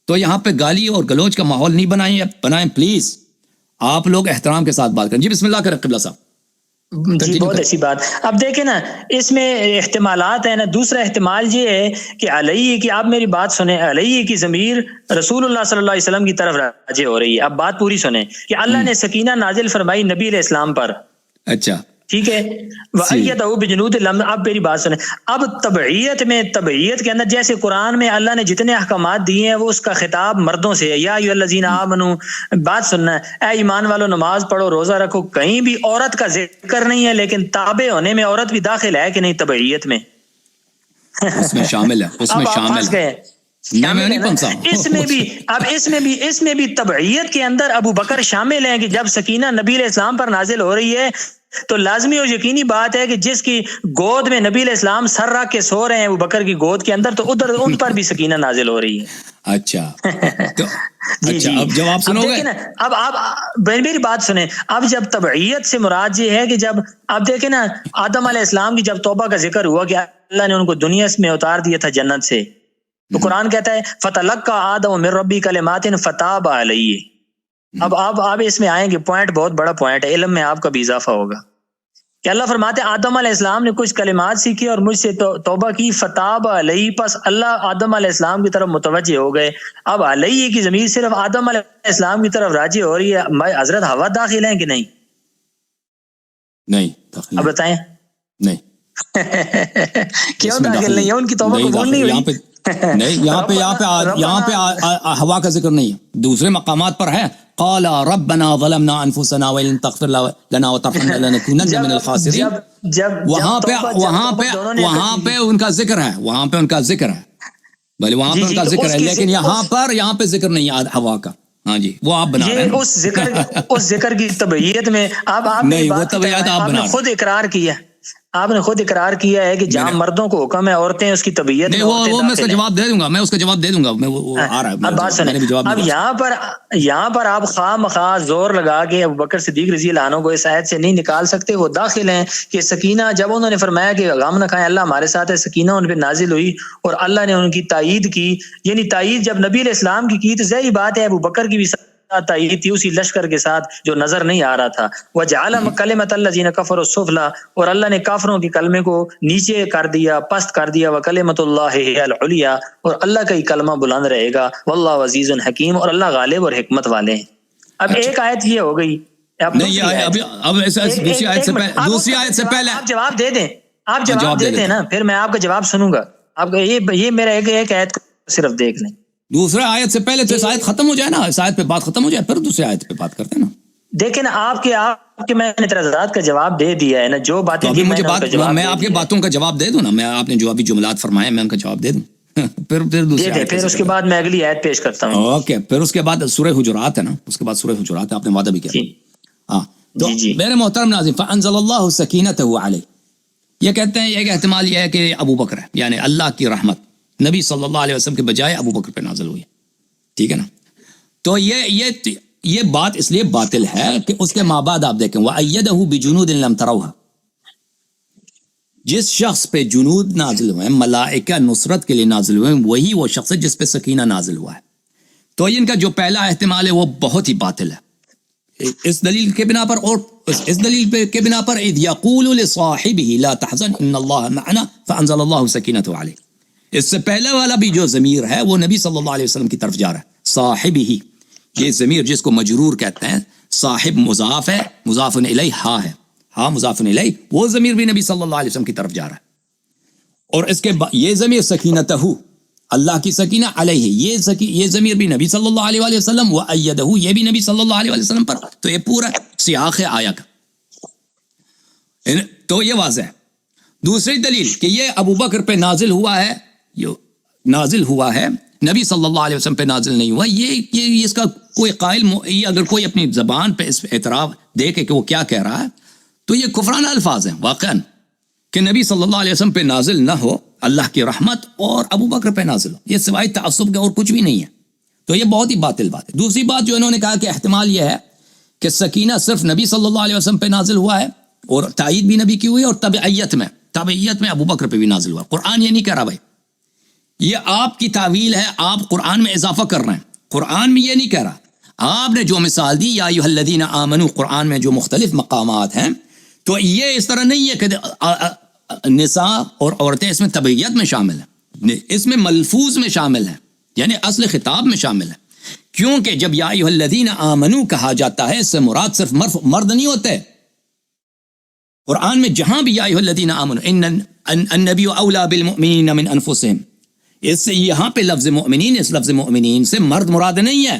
تو یہاں پہ گالی اور گلوچ کا ماحول نہیں بنائیں پلیز. آپ لوگ احترام کے ساتھ بات کریں. جی بسم اللہ کریں قبلہ صاحب. جی بہت اچھی بات. اب دیکھیں نا, اس میں احتمالات ہیں نا. دوسرا احتمال یہ ہے کہ علیہ کی, آپ میری بات سنیں, علیہ کی ضمیر رسول اللہ صلی اللہ علیہ وسلم کی طرف راجع ہو رہی ہے. اب بات پوری سنیں کہ اللہ نے سکینہ نازل فرمائی نبی علیہ السلام پر. اچھا ٹھیک ہے, وَأَيَّدَهُ بِجُنُودٍ لَمْ. اب میری بات سنیں. اب تبعیت کے اندر جیسے قرآن میں اللہ نے جتنے احکامات دیے ہیں, وہ اس کا خطاب مردوں سے ہے. یا ایھا الذین آمنوا, بات سننا ہے, اے ایمان والو نماز پڑھو, روزہ رکھو. کہیں بھی عورت کا ذکر نہیں ہے, لیکن تابع ہونے میں عورت بھی داخل ہے کہ نہیں تبعیت میں؟ اس میں شامل ہے, اس میں شامل ہے. اس میں بھی تبعیت کے اندر ابو بکر شامل ہیں کہ جب سکینہ نبی علیہ السلام پر نازل ہو رہی ہے تو لازمی اور یقینی بات ہے کہ جس کی گود میں نبی علیہ السلام سر رکھ کے سو رہے ہیں ابو بکر کی گود کے اندر, تو ادھر ان پر بھی سکینہ نازل ہو رہی ہے. اچھا اب جواب سنو گے. اب آپ میری بات سنیں. اب جب تبعیت سے مراد یہ ہے کہ جب آپ دیکھیں نا, آدم علیہ السلام کی جب توبہ کا ذکر ہوا کہ اللہ نے ان کو دنیا میں اتار دیا تھا جنت سے, تو قرآن کہتا ہے فَتَلَقَّى آدَمُ مِن رَبِّهِ كَلِمَاتٍ فَتَابَ عَلَيْهِ. اب آپ اس میں آئیں گے, پوائنٹ بہت بڑا پوائنٹ ہے, علم میں آپ کا بھی اضافہ ہوگا. کہ اللہ فرماتے ہیں آدم علیہ السلام نے کچھ کلمات سیکھی اور مجھ سے توبہ کی، فتاب علیہ، پس اللہ آدم علیہ السلام کی طرف متوجہ ہو گئے. اب علیہ کی ضمیر صرف آدم علیہ السلام کی طرف راجع ہو رہی ہے، حضرت حوا داخل ہیں کہ نہیں؟ نہیں داخل، اب بتائیں. نہیں کیوں داخل نہیں ہے؟ ان کی توبہ قبول نہیں ہوئی. نہیں، یہاں پہ ہوا کا ذکر نہیں ہے، دوسرے مقامات پر ہے. قال ربنا ظلمنا انفسنا وان تغفر لنا وترحمنا لنكونن من الخاسرین. وہاں پہ ان کا ذکر ہے، وہاں پہ ان کا ذکر ہے، بھلے وہاں پہ ان کا ذکر ہے، لیکن یہاں پہ ذکر نہیں ہے ہوا کا. ہاں جی، وہ آپ بنا رہے ہیں اس ذکر کی تبعیت میں. اب آپ نہیں، وہ تبعیت آپ بنا خود اقرار کیا، آپ نے خود اقرار کیا ہے کہ جہاں مردوں کو حکم ہے عورتیں اس کی طبیعت نہیں. وہ میں اس کا جواب دے دوں گا، میں اس کا جواب دے دوں گا. میں وہ آ رہا ہے. اب بات سنیں، اب یہاں پر آپ خواہ مخواہ زور لگا کے ابو بکر صدیق رضی اللہ عنہ کو اس آیت سے نہیں نکال سکتے. وہ داخل ہیں کہ سکینہ، جب انہوں نے فرمایا کہ غم نہ کھائیں اللہ ہمارے ساتھ ہے، سکینہ ان پہ نازل ہوئی اور اللہ نے ان کی تائید کی. یعنی تائید جب نبی علیہ السلام کی تو ظاہری بات ہے ابو بکر کی بھی تائید تھی اسی لشکر کے ساتھ جو نظر نہیں آ رہا تھا. وجعل کلمۃ الذین کفروا السفلی، اور اللہ نے کافروں کے کلمے کو نیچے کر دیا، پست کر دیا. وکلمۃ اللہ ہی العلیٰ، اور اللہ کا ہی کلمہ بلند رہے گا. واللہ عزیز حکیم، اور اللہ غالب اور حکمت والے ہیں. اب ایک آیت یہ ہو گئی. نہیں، اب دوسری آیت سے پہلے آپ جواب دے دیں، آپ جواب دے دیں نا، پھر میں آپ کا جواب سنوں گا. آپ یہ میرا ایک آیت صرف دیکھ لیں. دوسرے آیت سے پہلے تو اس آیت ختم ہو جائے نا، اس آیت پہ بات ختم ہو جائے، پھر دوسرے آیت پہ بات کرتے ہیں نا. دیکھیں نا، آپ کے میں نے اعتراضات کا جواب دے دیا ہے نا، جو باتیں ابھی مجھے میں آپ کی باتوں کا جواب دے دوں نا، میں آپ نے جو ابھی جملات فرمائے میں ان کا جواب دے دوں. پھر اس کے بعد میں اگلی آیت پیش کرتا ہوں. اوکے، پھر اس کے بعد سورہ حجرات ہے نا، اس کے بعد سورہ حجرات ہے، آپ نے وعدہ بھی کیا. ہاں تو میرے محترم ناظرین، فانزل اللہ سکینتہ علیہ، یہ کہتے ہیں ایک احتمال یہ ہے کہ ابو بکر ہے، یعنی اللہ کی رحمت نبی صلی اللہ علیہ وسلم کے بجائے ابو بکر پہ نازل ہوئی. ٹھیک ہے نا. تو یہ بات اس لیے باطل ہے کہ اس کے ماں بعد آپ دیکھیں وَأَيَّدَهُ بِجُنُودٍ لَمْ تَرَوْهَا، جس شخص پہ جنود نازل ہوئے، ملائکہ نصرت کے لیے نازل ہوئے، وہی وہ شخص ہے جس پہ سکینہ نازل ہوا ہے. تو ان کا جو پہلا احتمال ہے وہ بہت ہی باطل ہے اس دلیل کے بنا پر، اور اس دلیل کے بنا پر اذ یقول لصاحبہ لا تحزن ان اللہ معنا فانزل اللہ سکینتہ علیہ. اس سے پہلے والا بھی جو ضمیر ہے وہ نبی صلی اللہ علیہ وسلم کی طرف جا رہا ہے. صاحب ہی، یہ ضمیر جس کو مجرور کہتے ہیں، صاحب مضاف ہے، مضاف الیہ ہا ہے، ہا مضاف الیہ، وہ ضمیر بھی نبی صلی اللہ علیہ وسلم کی طرف جا رہا ہے. اور اس کے یہ ضمیر سکینتہ، اللہ کی سکینہ علیہ، یہ ضمیر بھی نبی صلی اللہ علیہ وسلم، وأیدہ، یہ بھی نبی صلی اللہ علیہ وسلم پر. تو یہ پورا سیاق ہے آیا کا، تو یہ واضح ہے. دوسری دلیل کہ یہ ابو بکر پہ نازل ہوا ہے، نبی صلی اللہ علیہ وسلم پہ نازل نہیں ہوا. یہ اس کا کوئی قائل، اگر کوئی اپنی زبان پہ اس اعتراف دیکھے کہ وہ کیا کہہ رہا ہے تو یہ کفرانہ الفاظ ہیں واقعاً، کہ نبی صلی اللہ علیہ وسلم پہ نازل نہ ہو اللہ کی رحمت اور ابو بکر پہ نازل ہو، یہ سوائے تعصب کے اور کچھ بھی نہیں ہے. تو یہ بہت ہی باطل بات ہے. دوسری بات جو انہوں نے کہا کہ احتمال یہ ہے کہ سکینہ صرف نبی صلی اللہ علیہ وسلم پہ نازل ہوا ہے اور تائید بھی نبی کی ہوئی، اور تبعیت میں ابو بکر پہ بھی نازل ہوا. قرآن یہ نہیں کہہ رہا بھائی، یہ آپ کی تعویل ہے، آپ قرآن میں اضافہ کر رہے ہیں. قرآن میں یہ نہیں کہہ رہا. آپ نے جو مثال دی یا ایھا الذین آمنوا، قرآن میں جو مختلف مقامات ہیں، تو یہ اس طرح نہیں ہے کہ نساء اور عورتیں اس میں تبعیت میں شامل ہیں، اس میں ملفوظ میں شامل ہیں، یعنی اصل خطاب میں شامل ہیں. کیونکہ جب یا ایھا الذین آمنوا کہا جاتا ہے، اس سے مراد صرف مرد نہیں ہوتے. قرآن میں جہاں بھی یا ایھا الذین آمنوا ان النبی اولی بالمؤمنین من انفسہم، اس سے یہاں پہ لفظ مؤمنین، اس لفظ مؤمنین سے مرد مراد نہیں ہے.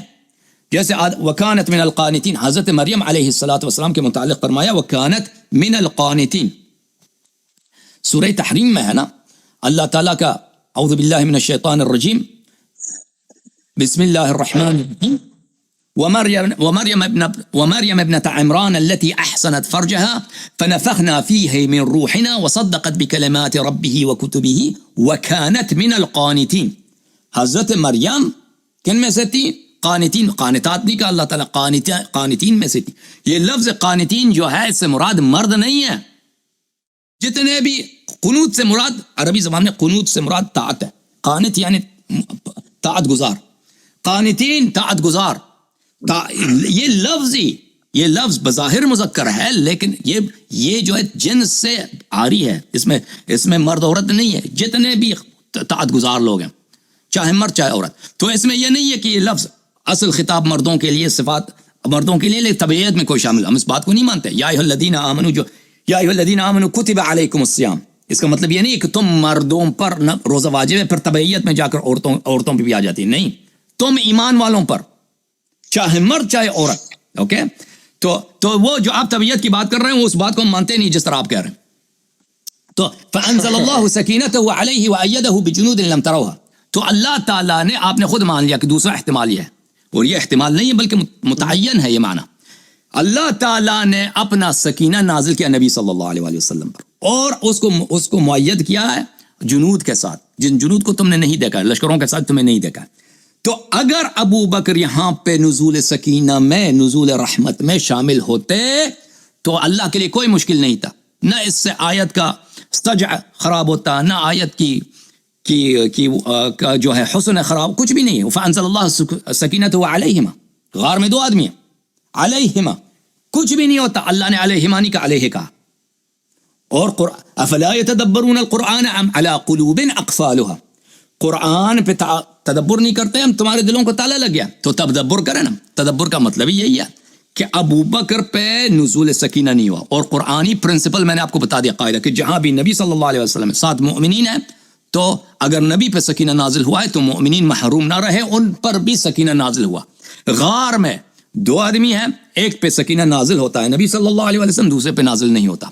جیسے وکانت من القانتین، حضرت مریم علیہ السلام کے متعلق فرمایا وکانت من القانتین، سورہ تحریم میں ہے نا. اللہ تعالیٰ کا اعوذ باللہ من الشیطان الرجیم، بسم اللہ الرحمن الرحیم، ومريم ابنة عمران التي أحسنت فرجها فنفخنا فيه من روحنا وصدقت بكلمات ربه وكتبه وكانت من القانتين. حضرت مریم کن میں سے تھی؟ قانتین، قانتات نہیں کہا اللہ تعالیٰ، قانتین میں سے تھی. یہ لفظ قانتین جو ہے اس سے مراد مرد نہیں ہے. جتنے بھی قنوت سے مراد عربی زبان میں قنوت سے مراد طاعت ہے. قانت یعنی طاعت گزار، قانتین طاعت گزار. یہ لفظ بظاہر مذکر ہے لیکن یہ جو ہے جنس سے آری ہے، اس میں مرد عورت نہیں ہے، جتنے بھی طاعت گزار لوگ ہیں چاہے مرد چاہے عورت، تو اس میں یہ نہیں ہے کہ یہ لفظ اصل خطاب مردوں کے لیے، صفات مردوں کے لیے، لیکن طبعیت میں کوئی شامل، ہم اس بات کو نہیں مانتے۔ یا ایھا الذین آمنوا، جو یا ایھا الذین آمنوا کتب علیکم الصیام، اس کا مطلب یہ نہیں ہے کہ تم مردوں پر روزہ واجب ہے پھر طبعیت میں جا کر عورتوں پہ بھی آ جاتی ہے، نہیں، تم ایمان والوں پر چاہے مرد چاہے عورت، اوکے، تو وہ جو آپ طبیعت کی بات کر رہے ہیں وہ اس بات کو ہم مانتے نہیں جس طرح آپ کہہ رہے ہیں۔ تو فانزل اللہ سکینتہ علیہ وایدہ بجنود لم تروها، تو اللہ تعالیٰ نے، آپ نے خود مان لیا کہ دوسرا احتمال یہ ہے، اور یہ احتمال نہیں ہے بلکہ متعین ہے یہ معنی، اللہ تعالیٰ نے اپنا سکینہ نازل کیا نبی صلی اللہ علیہ وسلم پر، اور اس کو مؤید کیا ہے جنود کے ساتھ، جن جنود کو تم نے نہیں دیکھا، لشکروں کے ساتھ تمہیں نہیں دیکھا۔ تو اگر ابو بکر یہاں پہ نزول سکینہ میں، نزول رحمت میں شامل ہوتے تو اللہ کے لیے کوئی مشکل نہیں تھا، نہ اس سے آیت کا استجع خراب ہوتا، نہ آیت کی جو ہے حسن خراب، کچھ بھی نہیں ہے۔ فانزل اللہ سکینتہ علیہما، غار میں 2 آدمی ہیں، علیہما کچھ بھی نہیں ہوتا، اللہ نے علیہما نہیں کہا، علیہ کہا۔ اور افلا یتدبرون القرآن ام علی قلوب اقفالها، قرآن پہ تدبر نہیں کرتے، ہم تمہارے دلوں کو تالا لگ گیا، تو تدبر کریں نا۔ تدبر کا مطلب یہی ہے کہ ابو بکر پہ نزول سکینہ نہیں ہوا، اور قرآنی پرنسپل میں نے آپ کو بتا دیا قاعدہ کہ جہاں بھی نبی صلی اللہ علیہ وسلم ساتھ مؤمنین ہیں، تو اگر نبی پہ سکینہ نازل ہوا ہے تو مؤمنین محروم نہ رہے، ان پر بھی سکینہ نازل ہوا۔ غار میں 2 آدمی ہیں، ایک پہ سکینہ نازل ہوتا ہے نبی صلی اللہ علیہ وسلم، دوسرے پہ نازل نہیں ہوتا،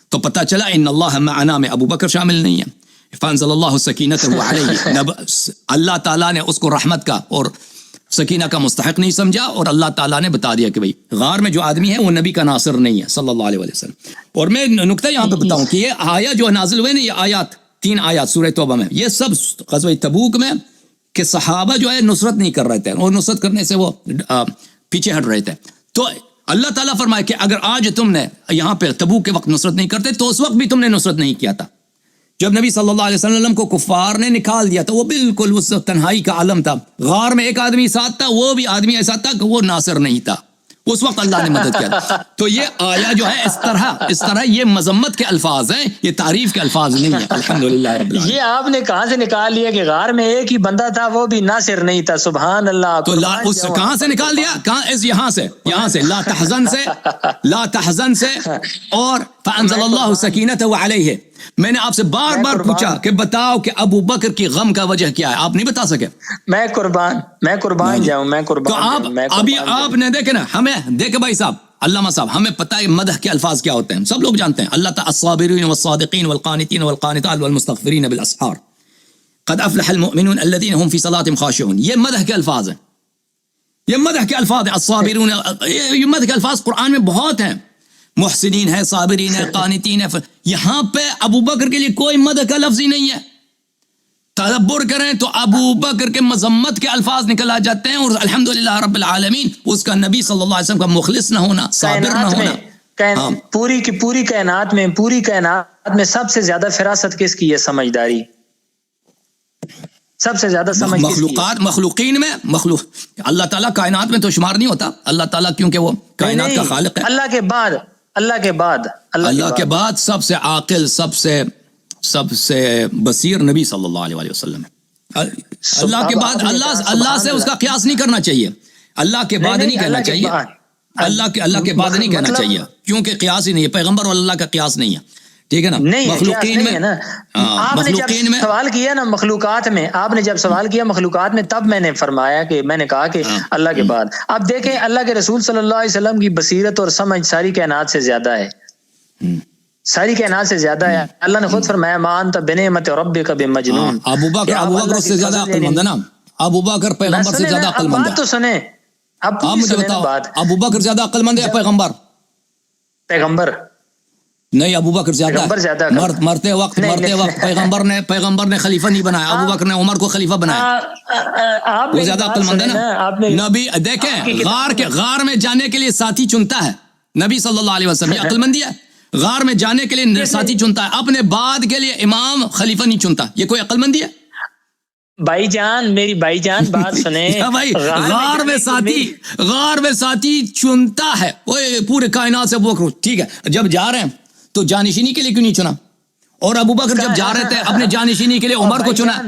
تو پتہ چلا ان اللہ معنا میں ابو بکر شامل نہیں ہے۔ فانزل اللہ سکینتہ علیہ، اللہ تعالیٰ نے اس کو رحمت کا اور سکینہ کا مستحق نہیں سمجھا، اور اللہ تعالیٰ نے بتا دیا کہ بھئی غار میں جو آدمی ہے وہ نبی کا ناصر نہیں ہے صلی اللہ علیہ وسلم۔ اور میں نکتہ یہاں پہ بتاؤں کہ یہ آیات جو نازل ہوئے نا، یہ آیات 3 آیات سورہ توبہ میں، یہ سب غزوہ تبوک میں کہ صحابہ جو ہے نصرت نہیں کر رہے تھے، اور نصرت کرنے سے وہ پیچھے ہٹ رہے تھے، تو اللہ تعالیٰ فرمائے کہ اگر آج تم نے یہاں پہ تبوک کے وقت نصرت نہیں کرتے تو اس وقت بھی تم نے نصرت نہیں کیا تھا، جب نبی صلی اللہ علیہ وسلم کو کفار نے نکال دیا، تو وہ بالکل اس تنہائی کا عالم تھا، غار میں ایک آدمی ساتھ تھا، وہ بھی آدمی ایسا تھا کہ وہ ناصر نہیں تھا، اس وقت اللہ نے مدد کیا تھا۔ تو یہ آیا جو ہے اس طرح یہ مذمت کے الفاظ ہیں، یہ تعریف کے الفاظ نہیں ہیں۔ الحمدللہ رب العالمین۔ یہ آپ نے کہاں سے نکال لیا کہ غار میں ایک ہی بندہ تھا، وہ بھی ناصر نہیں تھا؟ سبحان اللہ۔ تو اس کہاں سے نکال دیا؟ یہاں سے لا تحزن سے اور فانزل اللہ سکینتہ علیہ۔ میں نے آپ سے بار بار پوچھا کہ بتاؤ کہ ابو بکر کی غم کا وجہ کیا ہے، آپ نہیں بتا سکے۔ میں قربان جاؤں۔ تو ابھی آپ نے دیکھے نا، ہمیں دیکھے بھائی صاحب، علامہ صاحب، ہمیں پتہ ہے مدح کے الفاظ کیا ہوتے ہیں، سب لوگ جانتے ہیں۔ اللہ تعالی الصابرین والصادقین والقانتین والقانتات والمستغفرین بالاسحار، قد افلح المؤمنون الذین هم فی صلاتهم خاشعون، یہ مدح کے الفاظ ہیں، یہ مدح کے الفاظ ہیں۔ الصابرون، یہ مدح کے الفاظ قرآن میں بہت ہیں، محسنین ہے، صابرین ہے، قانتین ہے۔ یہاں پہ ابو بکر کے لیے کوئی مدح کا لفظ ہی نہیں ہے۔ تدبر کریں تو ابو بکر کے مذمت کے الفاظ نکل آ جاتے ہیں، اور الحمدللہ رب العالمین، اس کا نبی صلی اللہ علیہ وسلم کا مخلص نہ ہونا، صابر نہ ہونا۔ پوری کائنات میں سب سے زیادہ فراست کس کی ہے؟ سمجھداری سب سے زیادہ سمجھ مخلوقین میں، اللہ تعالیٰ کائنات میں تو شمار نہیں ہوتا، اللہ تعالیٰ کیونکہ وہ کائنات کا خالق ہے۔ اللہ کے بعد سب سے عاقل، سب سے بصیر نبی صلی اللہ علیہ وسلم ہے۔ اللہ کے بعد اللہ سے اس کا قیاس نہیں کرنا چاہیے، اللہ کے بعد نہیں کہنا چاہیے، اللہ کے بعد نہیں کہنا چاہیے، کیونکہ قیاس ہی نہیں ہے، پیغمبر اور اللہ کا قیاس نہیں ہے، ٹھیک ہے نا؟ مخلوقین میں آپ نے جب سوال کیا نا، آپ نے جب سوال کیا مخلوقات میں، تب میں نے فرمایا کہ میں نے کہا کہ اللہ کے بعد۔ اب دیکھیں، اللہ کے رسول صلی اللہ علیہ وسلم کی بصیرت اور سمجھ ساری کائنات سے زیادہ ہے، ساری کائنات سے زیادہ ہے۔ اللہ نے خود فرمایا ما انت بنعمت ربک بمجنون۔ ابو بکر سے زیادہ عقل مند ہے نا، ابو بکر پیغمبر سے زیادہ عقل مند ہے۔ بات تو سنیں، اب مجھے بتاؤ، ابو بکر زیادہ عقل مند ہے یا پیغمبر؟ نہیں، ابو بکر زیادہ مرتے وقت پیغمبر نے خلیفہ نہیں بنایا، ابو بکر نے عمر کو خلیفہ بنایا، وہ زیادہ عقل مند ہے نا۔ نبی دیکھیں، غار میں جانے کے لیے ساتھی چنتا ہے نبی صلی اللہ علیہ وسلم، یہ عقل مندی ہے؟ غار میں جانے کے لیے ساتھی چنتا ہے، اپنے بعد کے لیے امام خلیفہ نہیں چنتا، یہ کوئی عقل مندی ہے؟ بھائی جان میری بھائی جان بات سنیں. بھائی غار میں ساتھی چنتا ہے پورے کائنات سے ابو بکر. ٹھیک ہے جب جا رہے ہیں تو جانشینی کے لیے کیوں نہیں چنا؟ اور ابو بکر جب جا رہے تھے اپنے جانشینی کے لیے عمر کو چنا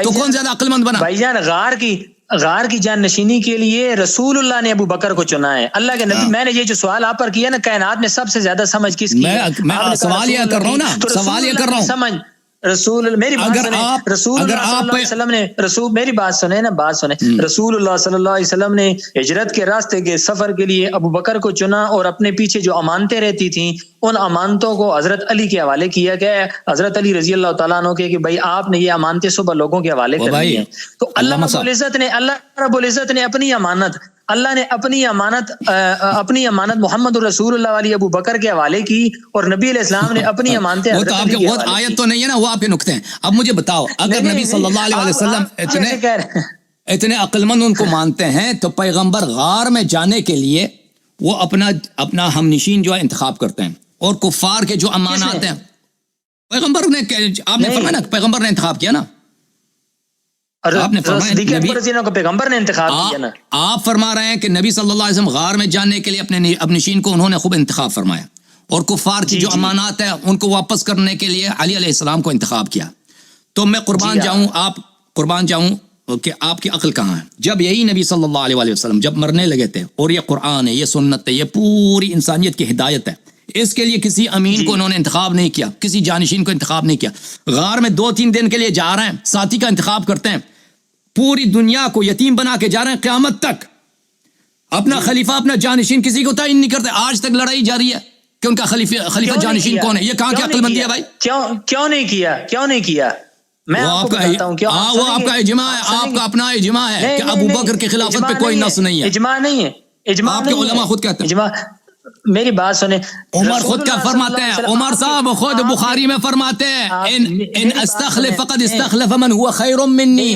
تو کون زیادہ عقل مند بنا؟ بھائی جان غار کی جان نشینی کے لیے رسول اللہ نے ابو بکر کو چنا ہے. اللہ کے نبی میں نے یہ جو سوال آپ پر کیا نا کائنات میں سب سے زیادہ سمجھ کس کی ہے؟ میں سوال یہ کر رہا ہوں نا سوال یہ کر رہا ہوں سمجھ رسول میری بات سنیں. رسول اللہ صلی اللہ علیہ وسلم نے میری بات سنیں نا بات سنیں. رسول اللہ صلی اللہ علیہ وسلم نے ہجرت کے راستے کے سفر کے لیے ابو بکر کو چنا اور اپنے پیچھے جو امانتیں رہتی تھیں ان امانتوں کو حضرت علی کے حوالے کیا گیا. حضرت علی رضی اللہ تعالیٰ عنہ کہ بھائی آپ نے یہ امانتیں صبح لوگوں کے حوالے کر دی ہیں. تو اللہ رب العزت نے اپنی امانت محمد رسول اللہ علیہ ابو بکر کے حوالے کی اور نبی علیہ السلام نے اپنی امانتیں وہ آیت تو نہیں ہے نا وہ آپ کے نقطے ہیں. اب مجھے بتاؤ اگر نبی صلی اللہ علیہ وسلم اتنے عقل مند ان کو مانتے ہیں تو پیغمبر غار میں جانے کے لیے وہ اپنا ہم نشین جو ہے انتخاب کرتے ہیں اور کفار کے جو امانات ہیں پیغمبر نے آپ نے فرمایا نا پیغمبر نے انتخاب کیا نا آپ نے پیغمبر نے انتخاب کیا نا. آپ فرما رہے ہیں کہ نبی صلی اللہ علیہ وسلم غار میں جانے کے لیے اپنے نشین کو انہوں نے خوب انتخاب فرمایا اور کفار کی جو امانات ہیں ان کو واپس کرنے کے لیے علی علیہ السلام کو انتخاب کیا. تو میں قربان جاؤں کہ آپ کی عقل کہاں ہے؟ جب یہی نبی صلی اللہ علیہ وسلم جب مرنے لگے تھے اور یہ قرآن ہے یہ سنت ہے یہ پوری انسانیت کی ہدایت ہے اس کے لیے کسی امین کو انہوں نے انتخاب نہیں کیا کسی جانشین کو انتخاب نہیں کیا. غار میں 2-3 دن کے لیے جا رہے ہیں ساتھی کا انتخاب کرتے ہیں پوری دنیا کو یتیم بنا کے جا رہے ہیں قیامت تک اپنا خلیفہ اپنا جانشین کسی کو تعین نہیں کرتے. آج تک لڑائی جاری ہے کہ ان کا خلیفہ جانشین کون ہے. یہ کہاں کی عقل مندی ہے بھائی؟ کیوں نہیں کیا میں آپ کو بتاتا ہوں کیوں. وہ آپ کا اجماع ہے آپ کا اپنا اجماع ہے کہ ابو بکر کی خلافت پہ کوئی نص نہیں ہے. اجماع نہیں ہے آپ کے علماء خود کہتے ہیں. میری بات سنیں عمر خود کیا فرماتے ہیں عمر صاحب خود بخاری میں فرماتے ہیں ان استخلف فقد استخلف من هو خیر منی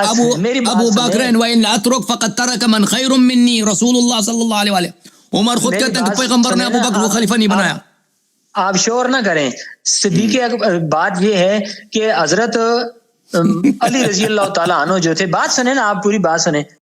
ابو بکر وان اترك فقد ترك من خیر منی رسول اللہ صلی اللہ علیہ وسلم. عمر خود کہتے ہیں کہ پیغمبر نے ابو بکر کو خلیفہ نہیں بنایا. آپ شور نہ کریں. صدیق بات یہ ہے کہ حضرت علی رضی اللہ تعالیٰ عنہ جو تھے بات سنیں نا آپ پوری بات سنیں